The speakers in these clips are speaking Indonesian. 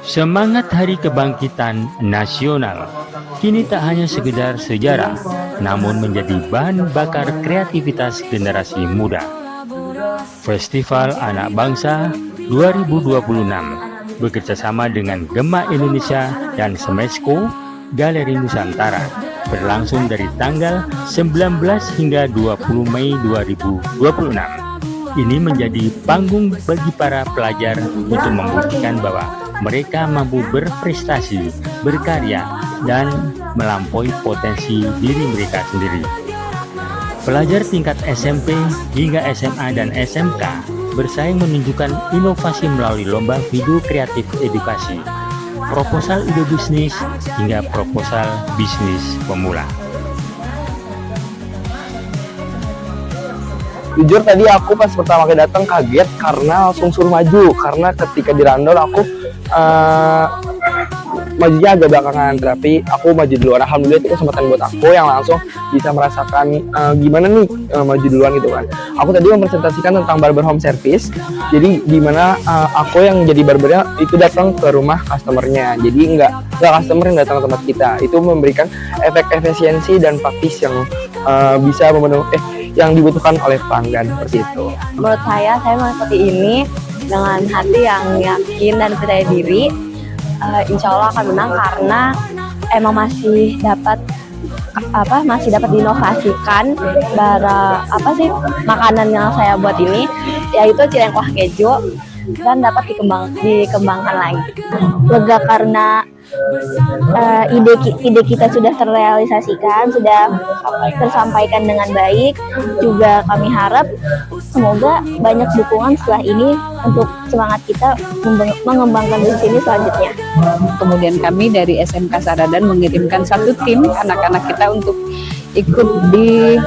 Semangat Hari Kebangkitan Nasional kini tak hanya sekedar sejarah, namun menjadi bahan bakar kreativitas generasi muda. Festival Anak Bangsa 2026 bekerjasama dengan Gema Indonesia dan Semesco Galeri Nusantara berlangsung dari tanggal 19 hingga 20 Mei 2026. Ini menjadi panggung bagi para pelajar untuk membuktikan bahwa mereka mampu berprestasi, berkarya, dan melampaui potensi diri mereka sendiri. Pelajar tingkat SMP hingga SMA dan SMK bersaing menunjukkan inovasi melalui lomba video kreatif edukasi, proposal ide bisnis, hingga proposal bisnis pemula. Jujur tadi aku pas pertama kali datang kaget karena langsung suruh maju, karena ketika di randol aku majunya agak belakangan, tapi aku maju duluan. Alhamdulillah itu kesempatan buat aku yang langsung bisa merasakan gimana nih maju duluan gitu kan. Aku tadi mempresentasikan tentang barber home service, jadi gimana aku yang jadi barbernya itu datang ke rumah customernya, jadi nggak customer yang datang ke tempat kita. Itu memberikan efek efisiensi dan praktis yang bisa yang dibutuhkan oleh pelanggan, seperti itu. Menurut saya seperti ini dengan hati yang yakin dan percaya diri, insya Allah akan menang karena emang masih dapat diinovasikan makanan yang saya buat ini, yaitu cireng kuah keju, dan dapat dikembangkan lagi. Lega karena ide kita sudah terrealisasikan, sudah tersampaikan dengan baik. Juga kami harap semoga banyak dukungan setelah ini untuk semangat kita mengembangkan di sini selanjutnya. Kemudian kami dari SMK Saradan mengirimkan satu tim anak-anak kita untuk ikut di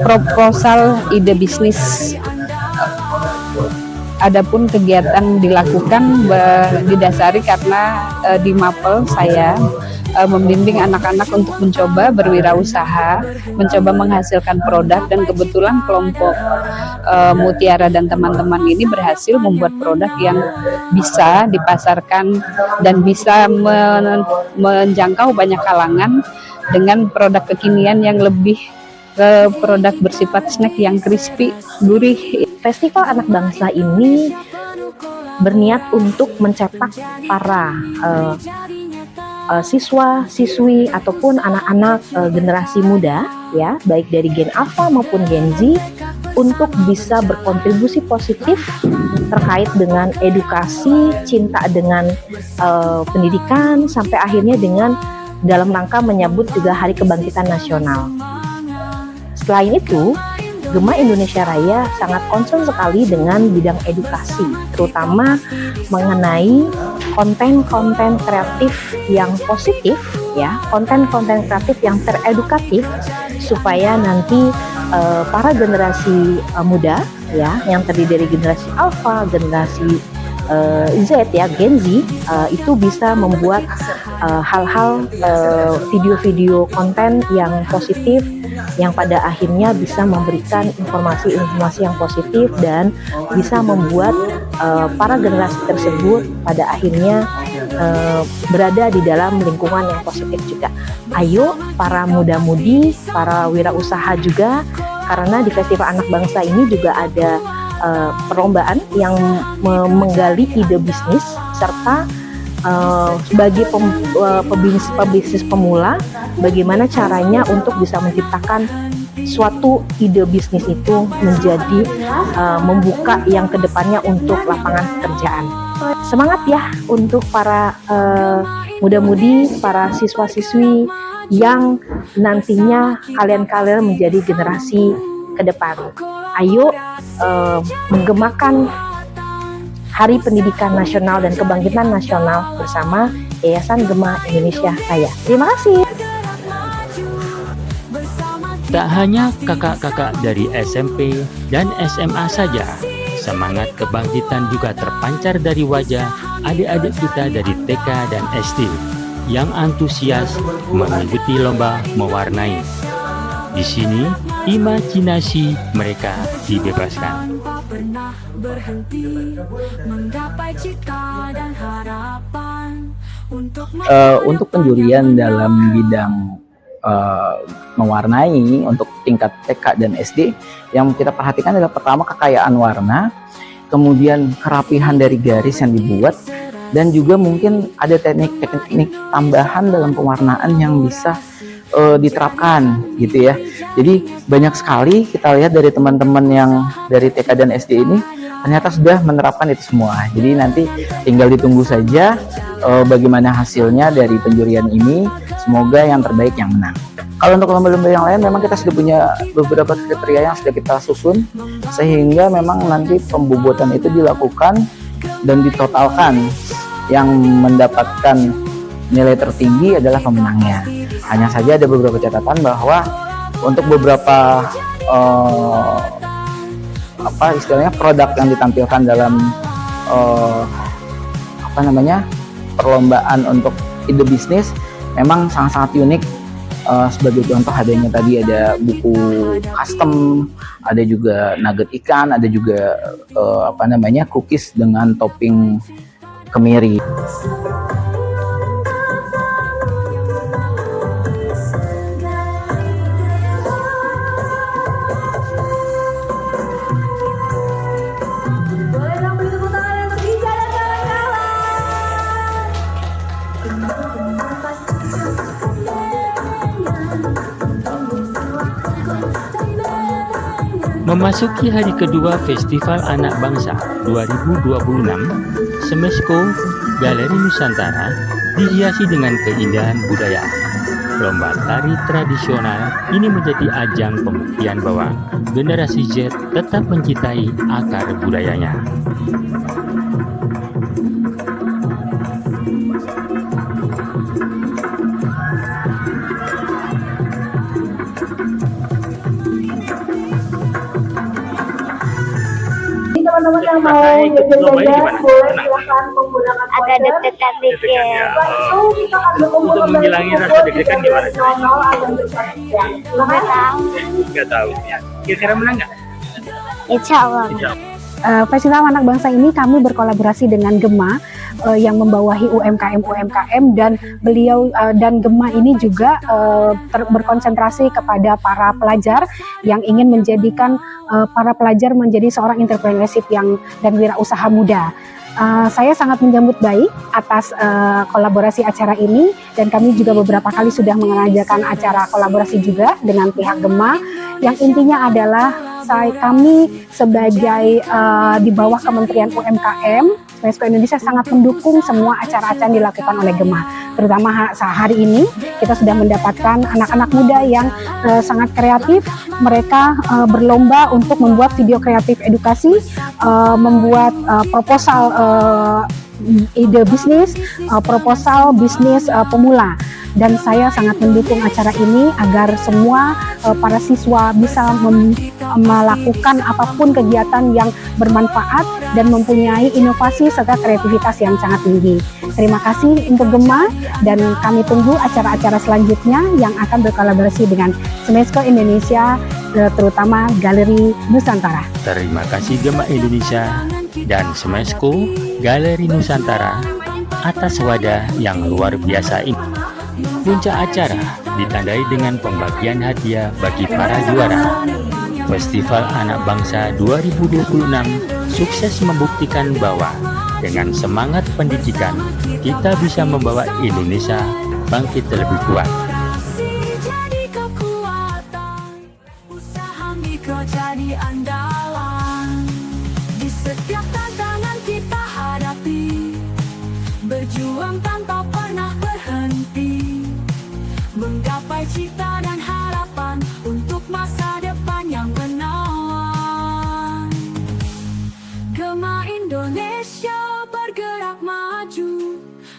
proposal ide bisnis. Adapun kegiatan dilakukan didasari karena di Mapel saya membimbing anak-anak untuk mencoba berwirausaha, mencoba menghasilkan produk, dan kebetulan kelompok Mutiara dan teman-teman ini berhasil membuat produk yang bisa dipasarkan dan bisa menjangkau banyak kalangan dengan produk kekinian yang lebih produk bersifat snack yang crispy, gurih. Festival Anak Bangsa ini berniat untuk mencetak para siswa-siswi ataupun anak-anak generasi muda, ya, baik dari Gen Alpha maupun Gen Z, untuk bisa berkontribusi positif terkait dengan edukasi, cinta dengan pendidikan, sampai akhirnya dengan dalam rangka menyambut juga Hari Kebangkitan Nasional. Selain itu, Gema Indonesia Raya sangat concern sekali dengan bidang edukasi, terutama mengenai konten-konten kreatif yang positif, ya, konten-konten kreatif yang teredukatif, supaya nanti para generasi muda, ya, yang terdiri dari generasi Alpha, generasi Z, ya, Gen Z, itu bisa membuat hal-hal video-video konten yang positif, yang pada akhirnya bisa memberikan informasi-informasi yang positif dan bisa membuat para generasi tersebut pada akhirnya berada di dalam lingkungan yang positif juga. Ayo para muda-mudi, para wirausaha juga, karena di Festival Anak Bangsa ini juga ada perlombaan yang menggali ide bisnis, serta sebagai pebisnis pemula, bagaimana caranya untuk bisa menciptakan suatu ide bisnis itu menjadi membuka yang kedepannya untuk lapangan pekerjaan. Semangat ya untuk para muda-mudi, para siswa-siswi yang nantinya kalian menjadi generasi ke depan. Ayo menggemakan Hari Pendidikan Nasional dan Kebangkitan Nasional bersama Yayasan Gema Indonesia Raya. Terima kasih. Tak hanya kakak-kakak dari SMP dan SMA saja, semangat kebangkitan juga terpancar dari wajah adik-adik kita dari TK dan SD yang antusias mengikuti lomba mewarnai. Di sini, imajinasi mereka dibebaskan. Tanpa pernah berhenti menggapai cita dan harapan Untuk penjurian dalam bidang mewarnai untuk tingkat TK dan SD, yang kita perhatikan adalah pertama kekayaan warna, kemudian kerapihan dari garis yang dibuat, dan juga mungkin ada teknik-teknik tambahan dalam pewarnaan yang bisa diterapkan gitu ya. Jadi banyak sekali kita lihat dari teman-teman yang dari TK dan SD ini ternyata sudah menerapkan itu semua. Jadi nanti tinggal ditunggu saja bagaimana hasilnya dari penjurian ini. Semoga yang terbaik yang menang. Kalau untuk lomba-lomba yang lain memang kita sudah punya beberapa kriteria yang sudah kita susun, sehingga memang nanti pembobotan itu dilakukan dan ditotalkan. Yang mendapatkan nilai tertinggi adalah pemenangnya. Hanya saja ada beberapa catatan bahwa untuk beberapa istilahnya produk yang ditampilkan dalam perlombaan untuk ide bisnis memang sangat-sangat unik. Sebagai contoh adanya tadi ada buku custom, ada juga nugget ikan, ada juga cookies dengan topping kemiri. Memasuki hari kedua Festival Anak Bangsa 2026, Semesco Galeri Nusantara dihiasi dengan keindahan budaya. Lomba tari tradisional ini menjadi ajang pembuktian bahwa generasi Z tetap mencintai akar budayanya. Teman-teman yang mau jajan-jajan boleh silahkan menggunakan Agak deg-degan dikit. Untuk menghilangi rasa deg-degan gimana? Nggak tahu. Nggak tahu ya. Kira-kira menang nggak? Insya Allah. Festival Anak Bangsa ini kami berkolaborasi dengan Gema yang membawahi UMKM dan beliau dan Gema ini juga berkonsentrasi kepada para pelajar yang ingin menjadikan para pelajar menjadi seorang entrepreneurship dan wirausaha muda. Saya sangat menyambut baik atas kolaborasi acara ini, dan kami juga beberapa kali sudah mengadakan acara kolaborasi juga dengan pihak Gema, yang intinya adalah kami sebagai di bawah Kementerian UMKM, Semesco Indonesia sangat mendukung semua acara-acara yang dilakukan oleh Gema. Terutama hari ini kita sudah mendapatkan anak-anak muda yang sangat kreatif. Mereka berlomba untuk membuat video kreatif edukasi, membuat proposal ide bisnis, proposal bisnis pemula. Dan saya sangat mendukung acara ini agar semua para siswa bisa melakukan apapun kegiatan yang bermanfaat dan mempunyai inovasi serta kreativitas yang sangat tinggi. Terima kasih untuk Gema, dan kami tunggu acara-acara selanjutnya yang akan berkolaborasi dengan Semesco Indonesia, terutama Galeri Nusantara. Terima kasih Gema Indonesia dan Semesco Galeri Nusantara atas wadah yang luar biasa ini. Puncak acara ditandai dengan pembagian hadiah bagi para juara. Festival Anak Bangsa 2026 sukses membuktikan bahwa dengan semangat pendidikan, kita bisa membawa Indonesia bangkit lebih kuat. jadi kekuatan, usaha mikro jadi andalan. Di setiap tantangan kita hadapi, berjuang tanpa pernah berhenti, menggapai cita dan harapan untuk masa depan yang menawan. Gema Indonesia bergerak maju,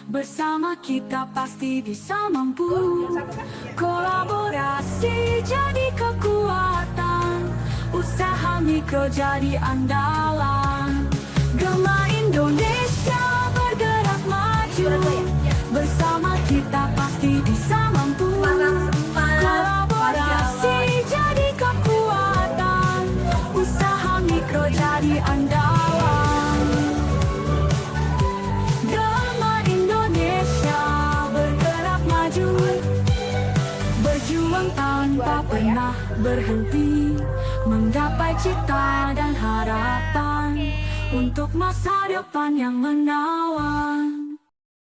bersama kita pasti bisa mampu. Kolaborasi jadi kekuatan, usaha mikro jadi andalan. Gema Indonesia bergerak maju, bersama kita pasti bisa mampu. Kolaborasi jadi andalan. Gema Indonesia bergerak maju, berjuang tanpa pernah berhenti, menggapai cita dan harapan untuk masa depan yang menawan.